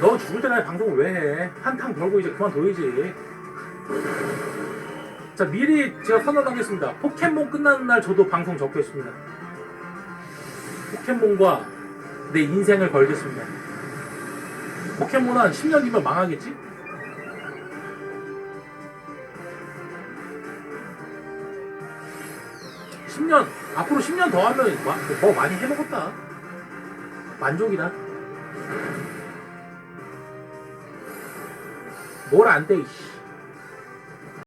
너 죽을 때까지 방송을 왜 해? 한탕 벌고 이제 그만둬야지. 자, 미리 제가 선언하겠습니다. 포켓몬 끝나는 날 저도 방송 접겠습니다. 포켓몬과 내 인생을 걸겠습니다. 포켓몬 한 10년 뒤면 망하겠지? 앞으로 10년 더 하면 뭐 많이 해먹었다. 만족이다. 뭘 안 돼, 이씨.